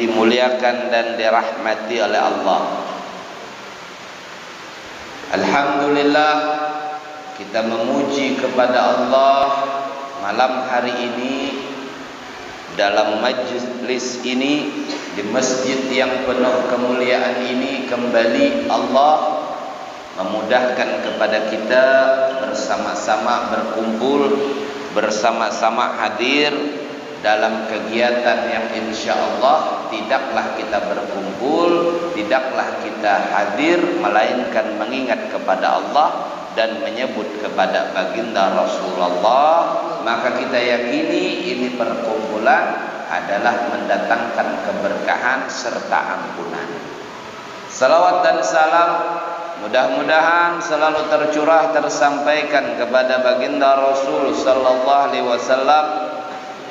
dimuliakan dan dirahmati oleh Allah. Alhamdulillah, kita memuji kepada Allah malam hari ini dalam majlis ini, di masjid yang penuh kemuliaan ini. Kembali Allah memudahkan kepada kita bersama-sama berkumpul, bersama-sama hadir dalam kegiatan yang insya Allah tidaklah kita berkumpul, tidaklah kita hadir melainkan mengingat kepada Allah dan menyebut kepada baginda Rasulullah. Maka kita yakini ini perkumpulan adalah mendatangkan keberkahan serta ampunan. Salawat dan salam mudah-mudahan selalu tercurah tersampaikan kepada baginda Rasul sallallahu alaihi wasallam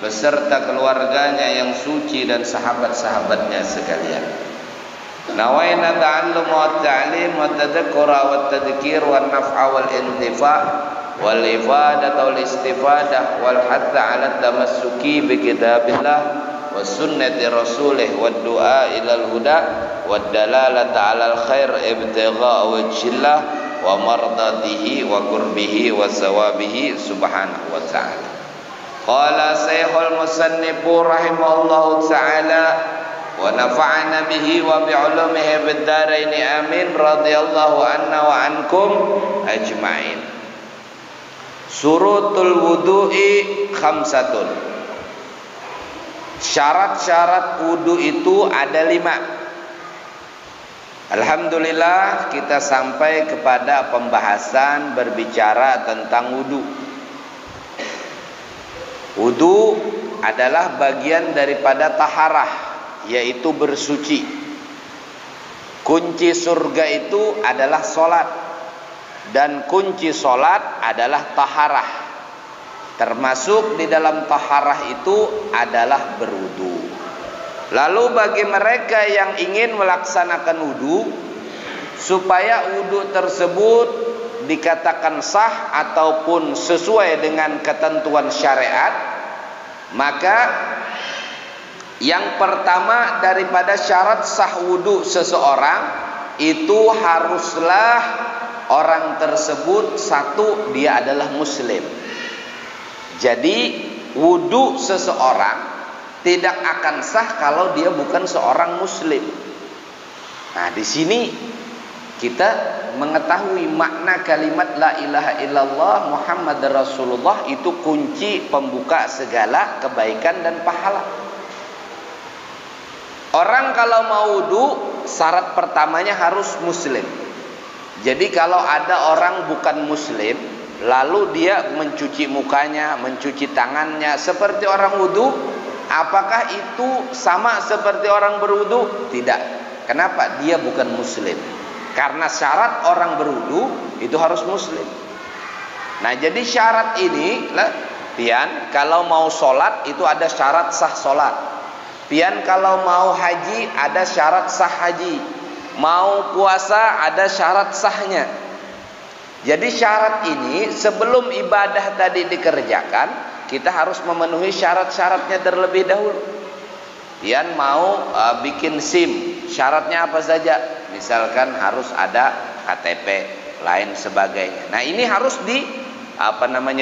beserta keluarganya yang suci dan sahabat-sahabatnya sekalian. Nawaina ta'allum wa ta'lim wa tadhakkura wa tadhkir wa naf'a wal intifa' wal ifadah wal istifadah wal hatta 'ala tamassuki bi kitabillah wa sunnati rasulih wa du'a ila al huda wa dalalata 'ala al khair ibtigha' wajhillah wa mardatihi wa qurbihi wa sawabihi subhanahu wa ta'ala. Qala Syekhul Musannifu rahimahullahu ta'ala wa nafa'ana bihi wa bi'ulumihi bid dharain amin radhiyallahu anna wa ankum ajma'in. Surutul wudu'i khamsatun. Syarat-syarat wudu itu ada 5. Alhamdulillah kita sampai kepada pembahasan berbicara tentang wudu. Wudu adalah bagian daripada taharah, yaitu bersuci. Kunci surga itu adalah solat, dan kunci solat adalah taharah. Termasuk di dalam taharah itu adalah berwudu. Lalu bagi mereka yang ingin melaksanakan wudu, supaya wudu tersebut dikatakan sah ataupun sesuai dengan ketentuan syariat, maka yang pertama daripada syarat sah wudu seseorang itu haruslah orang tersebut satu, dia adalah muslim. Jadi wudu seseorang tidak akan sah kalau dia bukan seorang muslim. Nah, di sini kita mengetahui makna kalimat la ilaha illallah Muhammad Rasulullah itu kunci pembuka segala kebaikan dan pahala. Orang kalau mau wudu, syarat pertamanya harus muslim. Jadi kalau ada orang bukan muslim, lalu dia mencuci mukanya, mencuci tangannya seperti orang wudu, apakah itu sama seperti orang berwudu? Tidak. Kenapa? Dia bukan muslim. Karena syarat orang berwudu itu harus muslim. Nah, jadi syarat ini pian kalau mau sholat itu ada syarat sah sholat. Pian kalau mau haji ada syarat sah haji. Mau puasa ada syarat sahnya. Jadi syarat ini sebelum ibadah tadi dikerjakan, kita harus memenuhi syarat-syaratnya terlebih dahulu. Pian mau bikin SIM, syaratnya apa saja? Misalkan harus ada KTP, lain sebagainya. Nah, ini harus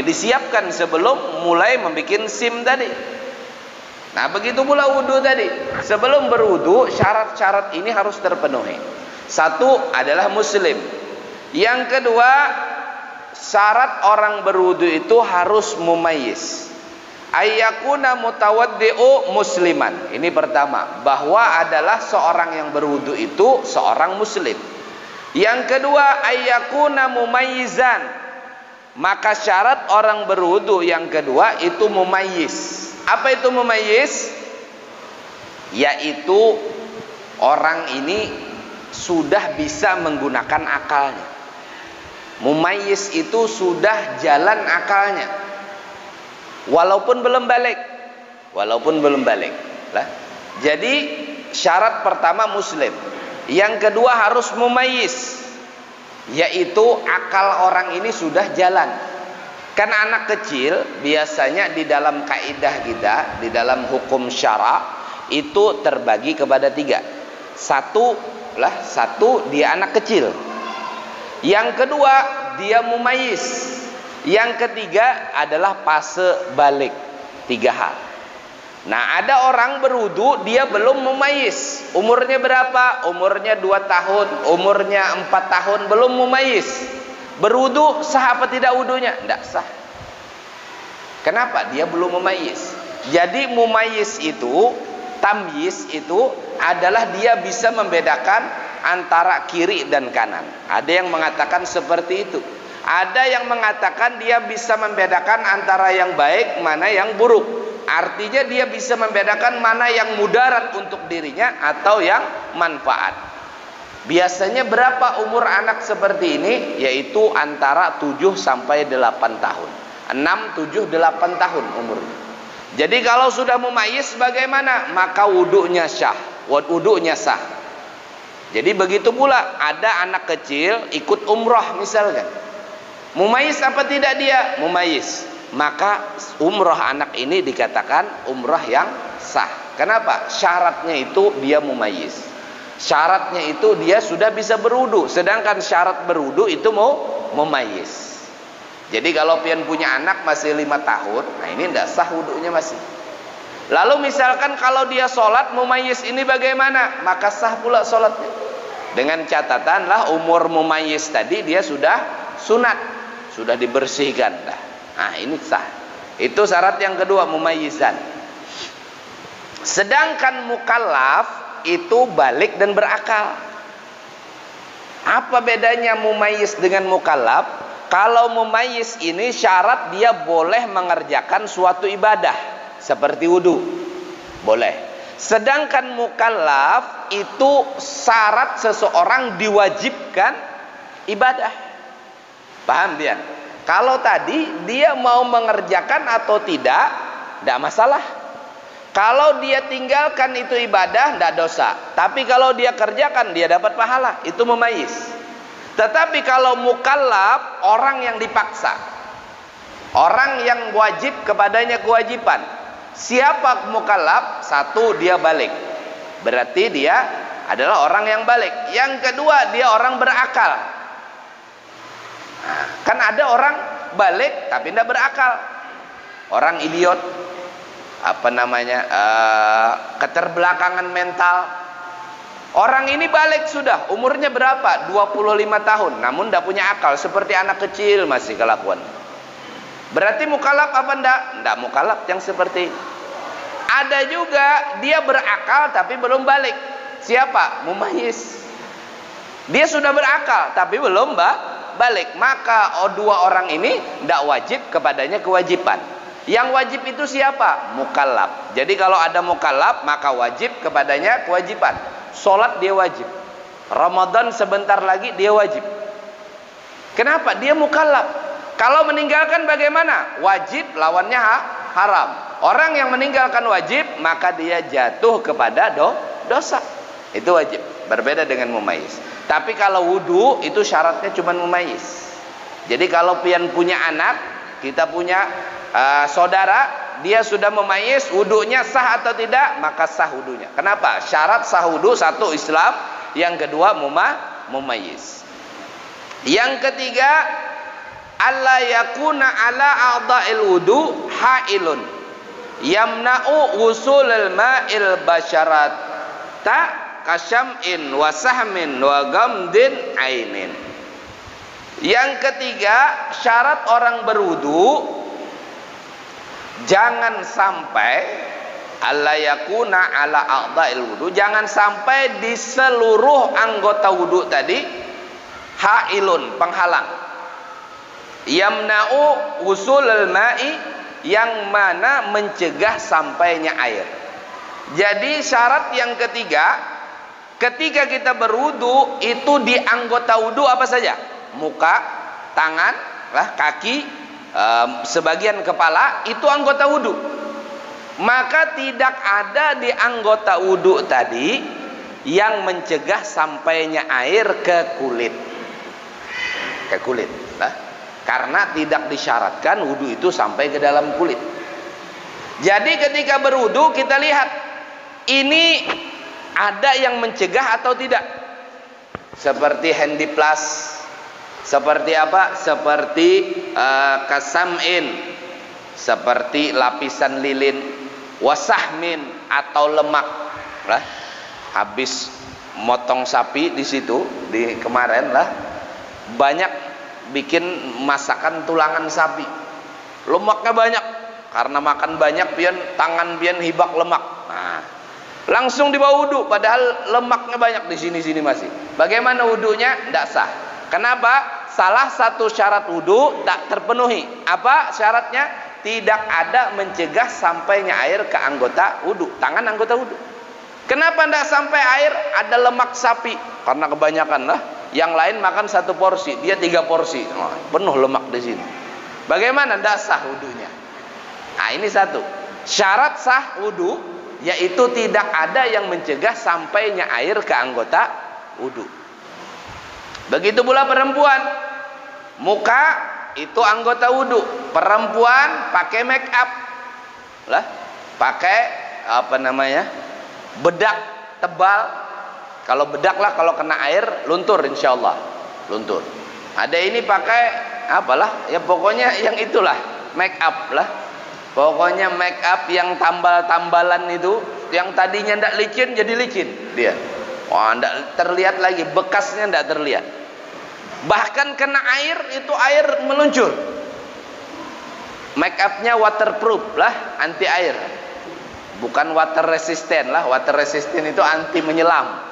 disiapkan sebelum mulai membuat SIM tadi. Nah, begitu pula wudu tadi. Sebelum berwudu, syarat-syarat ini harus terpenuhi. Satu adalah muslim. Yang kedua, syarat orang berwudu itu harus mumayyiz. Ayyakuna mutawaddi'u musliman. Ini pertama, bahwa adalah seorang yang berwudu itu seorang muslim. Yang kedua, ayyakuna mumayyizan. Maka syarat orang berwudu yang kedua itu mumayyiz. Apa itu mumayyiz? Yaitu orang ini sudah bisa menggunakan akalnya. Mumayyiz itu sudah jalan akalnya. Walaupun belum balik. Jadi syarat pertama muslim. Yang kedua harus mumayyiz, yaitu akal orang ini sudah jalan. Kan anak kecil biasanya di dalam kaidah kita, di dalam hukum syara, itu terbagi kepada 3. Satu dia anak kecil. Yang kedua dia mumayyiz. Yang ketiga adalah fase balik. 3 hal. Nah, ada orang berwudu dia belum mumayyiz. Umurnya berapa? Umurnya 2 tahun, umurnya 4 tahun, belum mumayyiz. Berwudu sah apa tidak wudunya? Tidak sah. Kenapa? Dia belum mumayyiz. Jadi mumayyiz itu, tamyiz itu adalah dia bisa membedakan antara kiri dan kanan. Ada yang mengatakan seperti itu. Ada yang mengatakan dia bisa membedakan antara yang baik mana yang buruk. Artinya dia bisa membedakan mana yang mudarat untuk dirinya atau yang manfaat. Biasanya berapa umur anak seperti ini? Yaitu antara 7 sampai 8 tahun. 6, 7, 8 tahun umurnya. Jadi kalau sudah mumayyiz bagaimana? Maka wudunya sah. Wudunya sah. Jadi begitu pula ada anak kecil ikut umrah misalkan. Mumayyiz apa tidak dia? Mumayyiz. Maka umrah anak ini dikatakan umrah yang sah. Kenapa? Syaratnya itu dia mumayyiz. Syaratnya itu dia sudah bisa berwudu. Sedangkan syarat berwudu itu mau mumayyiz. Jadi kalau pian punya anak masih 5 tahun, nah ini tidak sah wudunya masih. Lalu misalkan kalau dia sholat mumayyiz ini bagaimana? Maka sah pula sholatnya. Dengan catatan lah umur mumayyiz tadi dia sudah sunat, sudah dibersihkan dah. Nah ini sah. Itu syarat yang kedua, mumayyizan. Sedangkan mukallaf itu balik dan berakal. Apa bedanya mumayyiz dengan mukallaf? Kalau mumayyiz ini syarat dia boleh mengerjakan suatu ibadah seperti wudu, boleh. Sedangkan mukallaf itu syarat seseorang diwajibkan ibadah. Paham dia? Kalau tadi dia mau mengerjakan atau tidak masalah. Kalau dia tinggalkan itu ibadah, tidak dosa. Tapi kalau dia kerjakan, dia dapat pahala. Itu mumayyiz. Tetapi kalau mukallaf, orang yang dipaksa, orang yang wajib kepadanya kewajiban. Siapa mukallaf? Satu, dia balik. Berarti dia adalah orang yang balik. Yang kedua, dia orang berakal. Nah, kan ada orang balik tapi tidak berakal. Orang idiot, keterbelakangan mental. Orang ini balik sudah, umurnya berapa? 25 tahun, namun tidak punya akal, seperti anak kecil masih kelakuan. Berarti mukallaf apa enggak? Enggak mukallaf yang seperti ini. Ada juga dia berakal tapi belum balik. Siapa? Mumayyiz. Dia sudah berakal tapi belum balik. Maka dua orang ini tidak wajib kepadanya kewajiban. Yang wajib itu siapa? Mukallaf. Jadi kalau ada mukallaf maka wajib kepadanya kewajiban. Sholat dia wajib. Ramadan sebentar lagi dia wajib. Kenapa? Dia mukallaf. Kalau meninggalkan bagaimana? Wajib lawannya haram. Orang yang meninggalkan wajib maka dia jatuh kepada dosa. Itu wajib. Berbeda dengan mumayyiz. Tapi kalau wudu itu syaratnya cuma mumayyiz. Jadi kalau pian punya anak, kita punya saudara, dia sudah mumayyiz, wudunya sah atau tidak? Maka sah wudunya. Kenapa? Syarat sah wudu, satu Islam, yang kedua mumayyiz. Yang ketiga, alla yakuna ala a'dha'il wudu ha'ilun yamna'u wusulil ma'il basyarata kasyam'in wa sahmin wa gamdin ainin. Yang ketiga, syarat orang berwudu jangan sampai alla yakuna ala a'dha'il wudu, jangan sampai di seluruh anggota wudu tadi ha'ilun, penghalang. Yamna'u wusulul ma'i, yang mana mencegah sampainya air. Jadi syarat yang ketiga, ketika kita berwudu itu di anggota wudu apa saja? Muka, tangan, kaki, sebagian kepala, itu anggota wudu. Maka tidak ada di anggota wudu tadi yang mencegah sampainya air ke kulit. Karena tidak disyaratkan wudu itu sampai ke dalam kulit. Jadi ketika berwudu kita lihat ini ada yang mencegah atau tidak? Seperti handiplas, seperti apa? Seperti kasam'in, seperti lapisan lilin, wasahmin atau lemak. Lah, habis motong sapi di situ di kemarin lah, banyak bikin masakan tulangan sapi, lemaknya banyak karena makan banyak pian tangan pian hibak lemak. Nah, langsung dibawa wudu padahal lemaknya banyak di sini masih. Bagaimana wudunya? Tidak sah. Kenapa? Salah satu syarat wudu tak terpenuhi. Apa syaratnya? Tidak ada mencegah sampainya air ke anggota wudu, tangan anggota wudu. Kenapa tidak sampai air? Ada lemak sapi, karena kebanyakan lah. Yang lain makan 1 porsi, dia 3 porsi, penuh lemak di sini. Bagaimana? Tidak sah wudunya. Nah, ini satu syarat sah wudu, yaitu tidak ada yang mencegah sampainya air ke anggota wudu. Begitu pula perempuan, muka itu anggota wudu. Perempuan pakai make up lah, pakai apa namanya, bedak tebal. Kalau bedak lah, kalau kena air luntur, insya Allah luntur. Ada ini pakai apalah ya, pokoknya yang itulah make up lah. Pokoknya make up yang tambal-tambalan itu, yang tadinya ndak licin jadi licin dia. Wah, ndak terlihat lagi, bekasnya ndak terlihat. Bahkan kena air itu air meluncur. Make upnya waterproof lah, anti air. Bukan water resistant lah. Water resistant itu anti menyelam.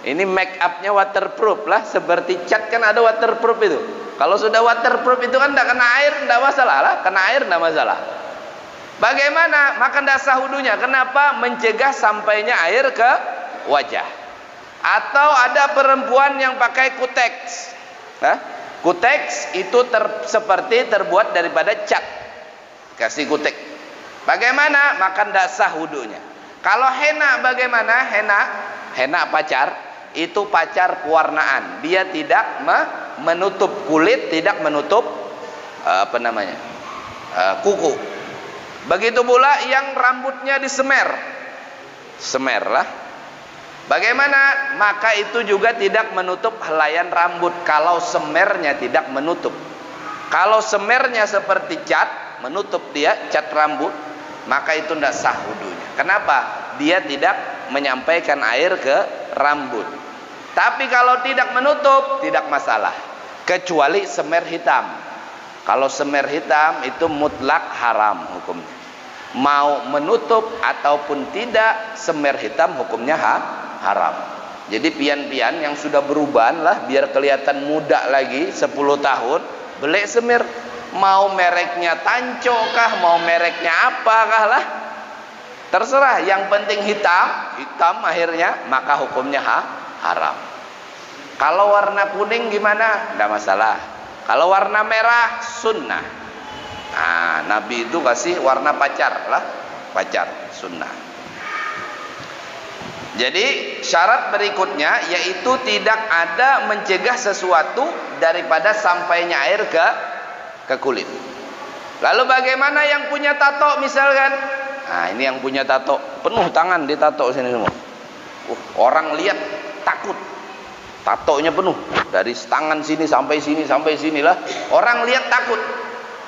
Ini make upnya waterproof lah, seperti cat kan ada waterproof itu. Kalau sudah waterproof itu kan tidak kena air, tidak masalah lah. Kena air tidak masalah. Bagaimana? Maka tidak sah wudunya. Kenapa? Mencegah sampainya air ke wajah. Atau ada perempuan yang pakai kuteks. Kuteks itu seperti terbuat daripada cat. Kasih kutek. Bagaimana? Maka tidak sah wudunya. Kalau henna bagaimana? Henna pacar. Itu pacar pewarnaan. Dia tidak menutup kulit, tidak menutup apa namanya, kuku. Begitu pula yang rambutnya disemer, semerlah. Bagaimana? Maka itu juga tidak menutup helaian rambut kalau semernya tidak menutup. Kalau semernya seperti cat, menutup dia cat rambut, maka itu tidak sah wudunya. Kenapa? Dia tidak menyampaikan air ke rambut. Tapi kalau tidak menutup, tidak masalah, kecuali semer hitam. Kalau semer hitam itu mutlak haram hukumnya. Mau menutup ataupun tidak, semer hitam hukumnya haram. Jadi pian-pian yang sudah beruban lah, biar kelihatan muda lagi 10 tahun, beli semer. Mau mereknya Tanco kah, mau mereknya apakah lah, terserah. Yang penting hitam akhirnya, maka hukumnya haram. Kalau warna kuning gimana? Tidak masalah. Kalau warna merah sunnah. Nah, Nabi itu kasih warna pacar lah, pacar sunnah. Jadi syarat berikutnya yaitu tidak ada mencegah sesuatu daripada sampainya air ke kulit. Lalu bagaimana yang punya tato misalkan? Nah, ini yang punya tato, penuh tangan di tato sini semua. Orang lihat takut. Tatonya penuh dari tangan sini sampai sinilah. Orang lihat takut.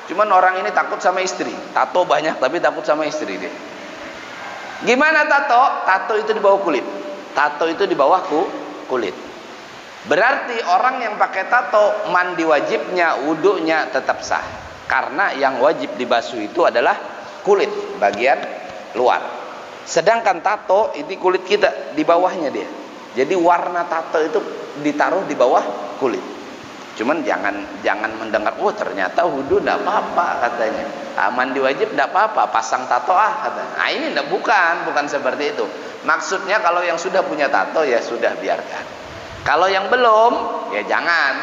Cuman orang ini takut sama istri. Tato banyak tapi takut sama istri dia. Gimana tato? Tato itu di bawah kulit. Tato itu di bawah kulit. Berarti orang yang pakai tato mandi wajibnya, wudunya tetap sah. Karena yang wajib dibasuh itu adalah kulit bagian luar. Sedangkan tato ini kulit kita di bawahnya dia. Jadi warna tato itu ditaruh di bawah kulit. Cuman jangan mendengar, oh ternyata wudu tidak apa-apa katanya. Mandi wajib tidak apa-apa, pasang tato katanya. Nah, ini bukan seperti itu. Maksudnya kalau yang sudah punya tato ya sudah biarkan. Kalau yang belum ya jangan.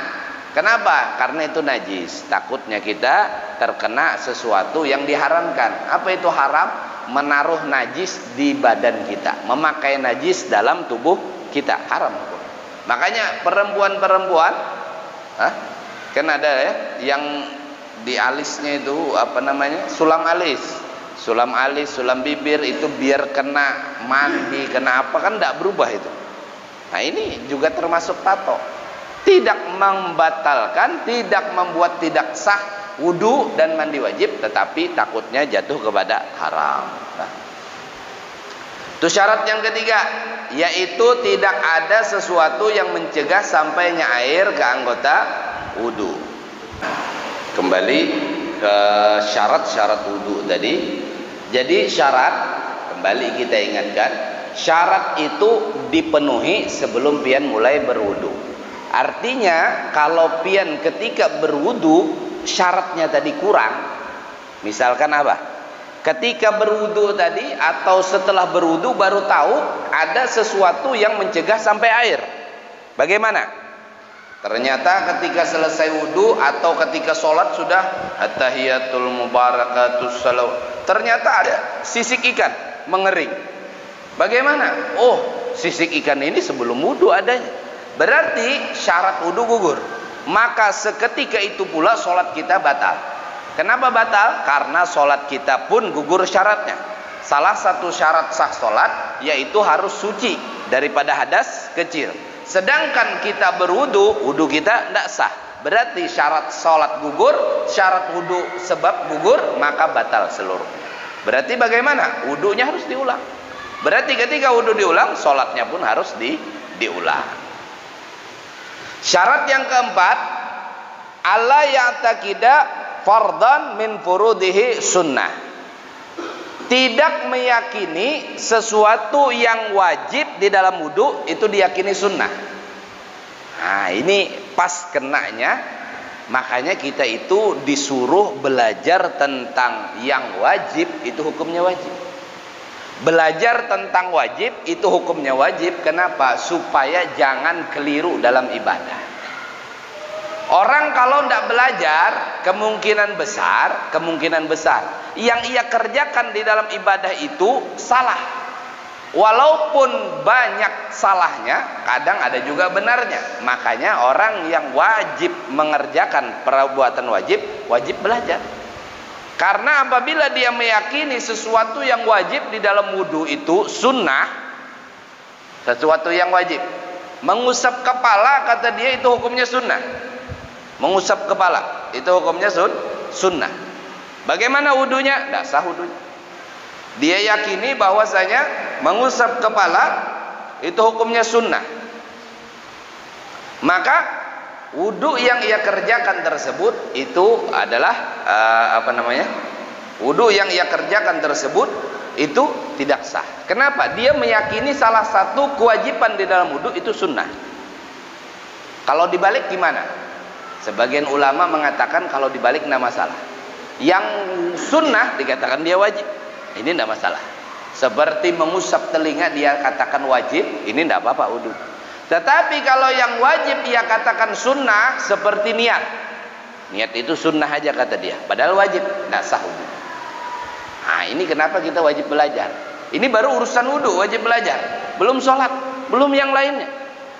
Kenapa? Karena itu najis. Takutnya kita terkena sesuatu yang diharamkan. Apa itu haram? Menaruh najis di badan kita, memakai najis dalam tubuh kita, haram. Makanya perempuan-perempuan kan ada ya yang di alisnya itu apa namanya, sulam alis. sulam alis, sulam bibir itu biar kena mandi, kena apa kan tidak berubah itu. Nah ini juga termasuk tato. Tidak membatalkan, tidak membuat tidak sah wudu dan mandi wajib, tetapi takutnya jatuh kepada haram. Nah, itu syarat yang ketiga, yaitu tidak ada sesuatu yang mencegah sampainya air ke anggota wudu. Kembali ke syarat-syarat wudu tadi. Jadi syarat, kembali kita ingatkan, syarat itu dipenuhi sebelum pian mulai berwudu. Artinya kalau pian ketika berwudu syaratnya tadi kurang, misalkan apa? Ketika berwudu tadi atau setelah berwudu baru tahu ada sesuatu yang mencegah sampai air. Bagaimana? Ternyata ketika selesai wudu atau ketika sholat sudah at-tahiyatul mubarakatus salawat, ternyata ada sisik ikan mengering. Bagaimana? Oh, sisik ikan ini sebelum wudu adanya. Berarti syarat wudu gugur. Maka seketika itu pula sholat kita batal. Kenapa batal? Karena sholat kita pun gugur syaratnya. Salah satu syarat sah sholat yaitu harus suci daripada hadas kecil. Sedangkan kita berwudu, wudu kita tidak sah. Berarti syarat sholat gugur, syarat wudu sebab gugur, maka batal seluruhnya. Berarti bagaimana? Wudunya harus diulang. Berarti ketika wudu diulang, sholatnya pun harus diulang. Syarat yang keempat, alla ya'taqida fardhan min furudihi sunnah. Tidak meyakini sesuatu yang wajib di dalam wudu itu diyakini sunnah. Nah, ini pas kenanya. Makanya kita itu disuruh belajar tentang yang wajib, itu hukumnya wajib. Belajar tentang wajib itu hukumnya wajib. Kenapa? Supaya jangan keliru dalam ibadah. Orang kalau tidak belajar, kemungkinan besar yang ia kerjakan di dalam ibadah itu salah. Walaupun banyak salahnya, kadang ada juga benarnya. Makanya orang yang wajib mengerjakan perbuatan wajib belajar. Karena apabila dia meyakini sesuatu yang wajib di dalam wudu itu sunnah, sesuatu yang wajib, mengusap kepala kata dia itu hukumnya sunnah. Mengusap kepala itu hukumnya sunnah. Bagaimana wudunya? Tidak sah wudunya. Dia yakini bahwasanya mengusap kepala itu hukumnya sunnah. Maka wudu yang ia kerjakan tersebut itu adalah wudu yang ia kerjakan tersebut itu tidak sah. Kenapa? Dia meyakini salah satu kewajiban di dalam wudu itu sunnah. Kalau dibalik gimana? Sebagian ulama mengatakan kalau dibalik tidak masalah. Yang sunnah dikatakan dia wajib, ini tidak masalah. Seperti mengusap telinga dia katakan wajib, ini tidak apa-apa wudu. Tetapi kalau yang wajib ia katakan sunnah, seperti niat itu sunnah aja kata dia, padahal wajib, tidak sah wudu. Nah ini kenapa kita wajib belajar. Ini baru urusan wudu wajib belajar, belum sholat, belum yang lainnya.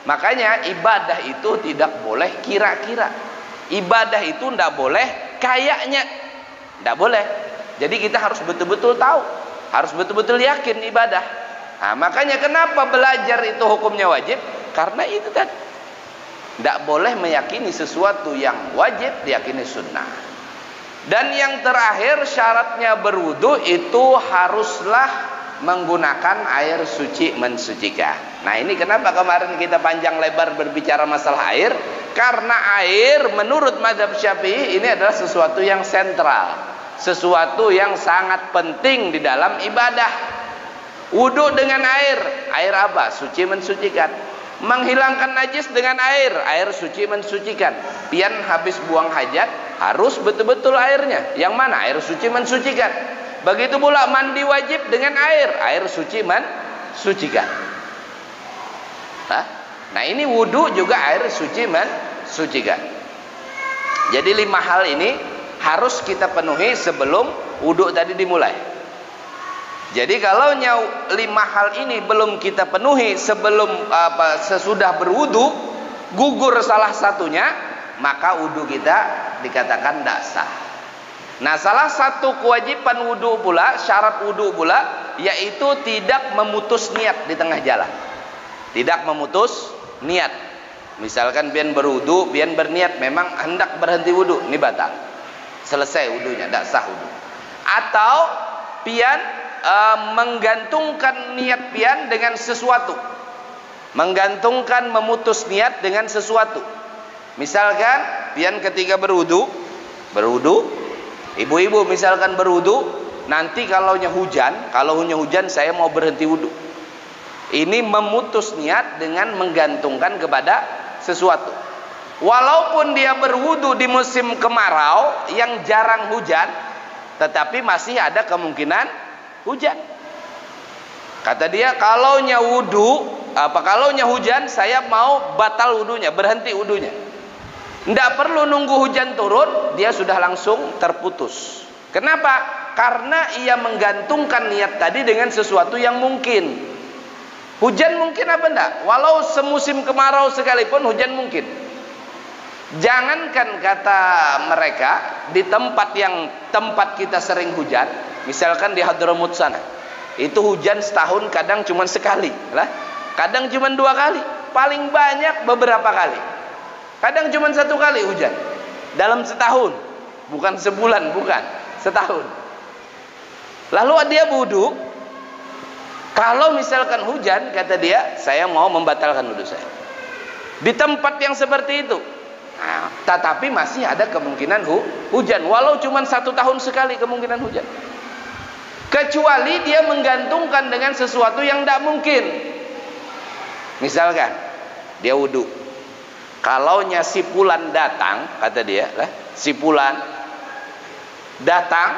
Makanya ibadah itu tidak boleh kira-kira. Ibadah itu tidak boleh kayaknya, tidak boleh. Jadi kita harus betul-betul tahu, harus betul-betul yakin ibadah. Nah, makanya kenapa belajar itu hukumnya wajib? Karena itu tadi, tidak boleh meyakini sesuatu yang wajib diyakini sunnah. Dan yang terakhir syaratnya berwudu itu haruslah menggunakan air suci mensucikan. Nah ini kenapa kemarin kita panjang lebar berbicara masalah air? Karena air menurut mazhab Syafi'i ini adalah sesuatu yang sentral, sesuatu yang sangat penting di dalam ibadah. Wudu dengan air apa? Suci mensucikan. Menghilangkan najis dengan air suci mensucikan. Pian habis buang hajat harus betul-betul airnya. Yang mana? Air suci mensucikan. Begitu pula mandi wajib dengan air suci mensucikan. Nah ini wudu juga air suci mensucikan. Jadi 5 hal ini harus kita penuhi sebelum wudu tadi dimulai. Jadi kalau 5 hal ini belum kita penuhi sebelum sesudah berwudu, gugur salah satunya, maka wudu kita dikatakan tidak sah. Nah, salah satu kewajiban wudu pula, syarat wudu pula, yaitu tidak memutus niat di tengah jalan. Tidak memutus niat. Misalkan pian berwudu, pian berniat memang hendak berhenti wudu, ini batal. Selesai wudunya, tidak sah wudu. Atau pian menggantungkan niat pian dengan sesuatu. Menggantungkan memutus niat dengan sesuatu. Misalkan pian ketika berwudu, ibu-ibu misalkan berwudu, nanti kalau hujan saya mau berhenti wudu. Ini memutus niat dengan menggantungkan kepada sesuatu. Walaupun dia berwudu di musim kemarau yang jarang hujan, tetapi masih ada kemungkinan hujan. Kata dia, kalaunya hujan, saya mau batal wudunya, berhenti wudunya. Tidak perlu nunggu hujan turun, dia sudah langsung terputus. Kenapa? Karena ia menggantungkan niat tadi dengan sesuatu yang mungkin. Hujan mungkin apa enggak? Walau semusim kemarau sekalipun hujan mungkin. Jangankan kata mereka di tempat kita sering hujan, misalkan di Hadramut sana, itu hujan setahun kadang cuma sekali, kadang cuma 2 kali, paling banyak beberapa kali. Kadang cuma 1 kali hujan dalam setahun, bukan sebulan, bukan setahun. Lalu dia wudu. Kalau misalkan hujan, kata dia, saya mau membatalkan wudu saya di tempat yang seperti itu. Nah, tetapi masih ada kemungkinan hujan, walau cuma 1 tahun sekali kemungkinan hujan. Kecuali dia menggantungkan dengan sesuatu yang tidak mungkin. Misalkan dia wudu, kalaunya sipulan datang, kata dia, sipulan datang,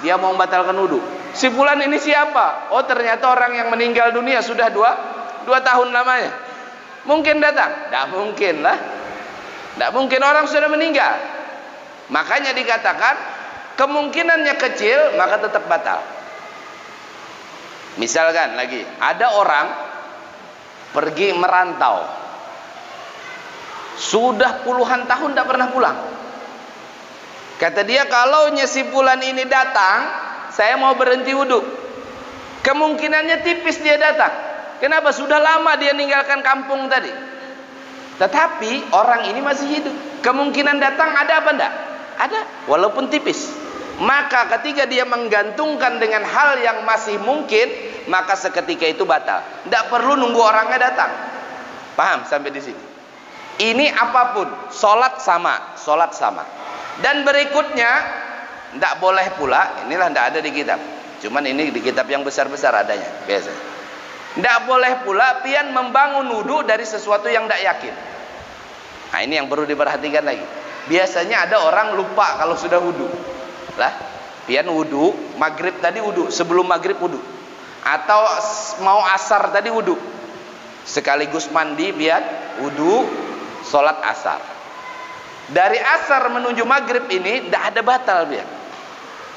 dia mau membatalkan wudu. Sipulan ini siapa? Oh, ternyata orang yang meninggal dunia sudah 2 tahun lamanya. Mungkin datang? Tidak mungkin lah. Tidak mungkin, orang sudah meninggal. Makanya dikatakan kemungkinannya kecil, maka tetap batal. Misalkan lagi, ada orang pergi merantau, sudah puluhan tahun tidak pernah pulang. Kata dia, kalau sipulan ini datang, saya mau berhenti wudu. Kemungkinannya tipis dia datang. Kenapa? Sudah lama dia ninggalkan kampung tadi. Tetapi orang ini masih hidup. Kemungkinan datang ada apa enggak? Ada, walaupun tipis. Maka ketika dia menggantungkan dengan hal yang masih mungkin, maka seketika itu batal. Tidak perlu nunggu orangnya datang. Paham sampai di sini? Ini apapun, sholat sama. Dan berikutnya, tidak boleh pula, inilah tidak ada di kitab. Cuman ini di kitab yang besar-besar adanya, biasa. Tidak boleh pula pian membangun wudu dari sesuatu yang tidak yakin. Nah, ini yang perlu diperhatikan lagi. Biasanya ada orang lupa kalau sudah wudu. Pian wudu, maghrib tadi wudu, sebelum maghrib wudu. Atau mau asar tadi wudu. Sekaligus mandi pian wudu, sholat asar. Dari asar menuju maghrib ini tidak ada batal pian.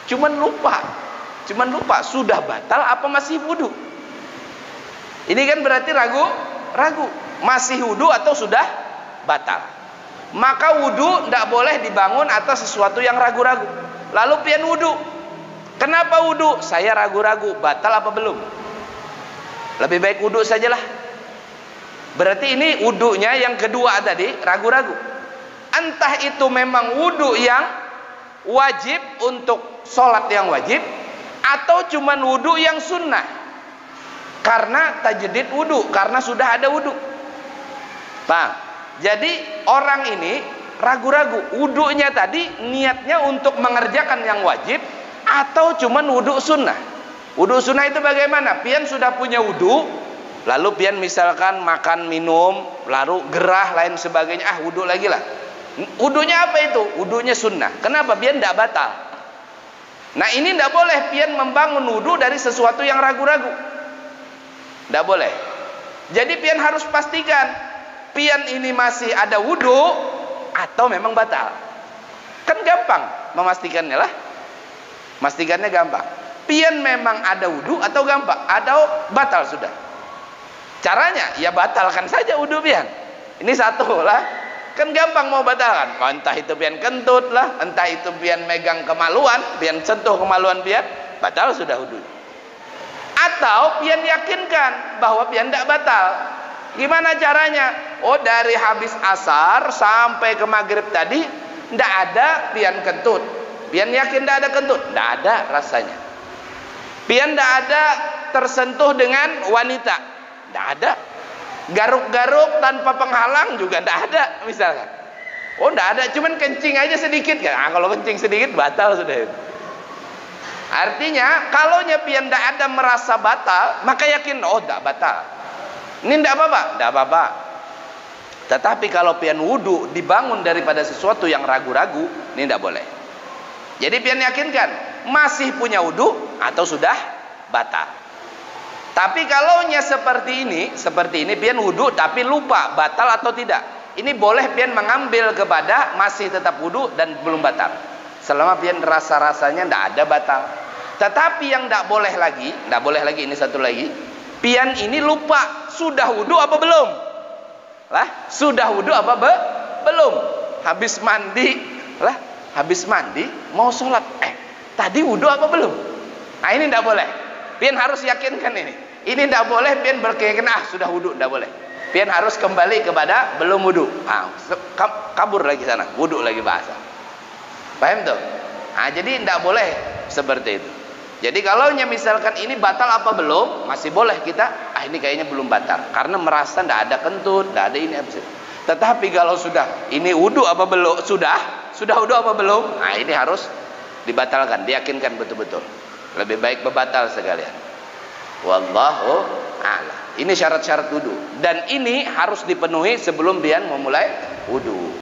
Cuman lupa sudah batal apa masih wudu. Ini kan berarti ragu masih wudu atau sudah batal. Maka wudu tidak boleh dibangun atas sesuatu yang ragu-ragu. Lalu pian wudu, kenapa wudu? Saya ragu-ragu batal apa belum. Lebih baik wudu sajalah. Berarti ini wudunya yang kedua tadi ragu-ragu. Entah itu memang wudu yang wajib untuk sholat yang wajib, atau cuman wudu yang sunnah karena tajdid wudu, karena sudah ada wudu. Paham? Jadi orang ini ragu-ragu, wudunya tadi niatnya untuk mengerjakan yang wajib atau cuman wudu sunnah. Wudu sunnah itu bagaimana? Pian sudah punya wudu, lalu pian misalkan makan minum, lalu gerah lain sebagainya, wudu lagi lah. Wudunya apa itu? Wudunya sunnah. Kenapa? Pian tidak batal. Nah, ini tidak boleh pian membangun wudu dari sesuatu yang ragu-ragu. Tidak boleh. Jadi pian harus pastikan pian ini masih ada wudu atau memang batal. Kan gampang memastikannya lah. Memastikannya gampang. Pian memang ada wudu atau gampang, atau batal sudah. Caranya ya batalkan saja wudu pian. Ini satu lah. Kan gampang mau batalkan. Entah itu pian kentut lah, entah itu pian megang kemaluan, pian sentuh kemaluan pian, batal sudah wudu. Atau pian yakinkan bahwa pian tidak batal. Gimana caranya? Oh, dari habis asar sampai ke maghrib tadi tidak ada pian kentut. Pian yakin tidak ada kentut? Tidak ada rasanya. Pian tidak ada tersentuh dengan wanita? Tidak ada. Garuk-garuk tanpa penghalang juga tidak ada misalkan. Oh, tidak ada, cuman kencing aja sedikit kan. Nah, kalau kencing sedikit batal sudah itu. Artinya kalau pian tidak ada merasa batal, maka yakin oh tidak batal. Ini tidak apa-apa, tidak apa-apa. Tetapi kalau pian wudu dibangun daripada sesuatu yang ragu-ragu, ini tidak boleh. Jadi pian yakinkan masih punya wudu atau sudah batal. Tapi kalau seperti ini pian wudu tapi lupa batal atau tidak. Ini boleh pian mengambil kepada masih tetap wudu dan belum batal. Selama pian rasa-rasanya tidak ada batal. Tetapi yang tidak boleh lagi ini satu lagi. Pian ini lupa sudah wudu apa belum? Lah, sudah wudu apa belum? Habis mandi mau sholat. Tadi wudu apa belum? Nah, ini tidak boleh. Pian harus yakinkan ini. Ini tidak boleh pian berkeyakinan sudah wudu, tidak boleh. Pian harus kembali kepada belum wudu. Kabur lagi sana, wudu lagi bahasa. Paham tuh? Nah, jadi tidak boleh seperti itu. Jadi kalau misalkan ini batal apa belum, masih boleh kita ini kayaknya belum batal karena merasa tidak ada kentut, tidak ada ini habis. Tetapi kalau sudah ini wudu apa belum? Sudah wudu apa belum? Nah, ini harus dibatalkan, diyakinkan betul-betul. Lebih baik berbatal sekalian. Wallahu a'lam. Ini syarat-syarat wudu dan ini harus dipenuhi sebelum dia memulai wudu.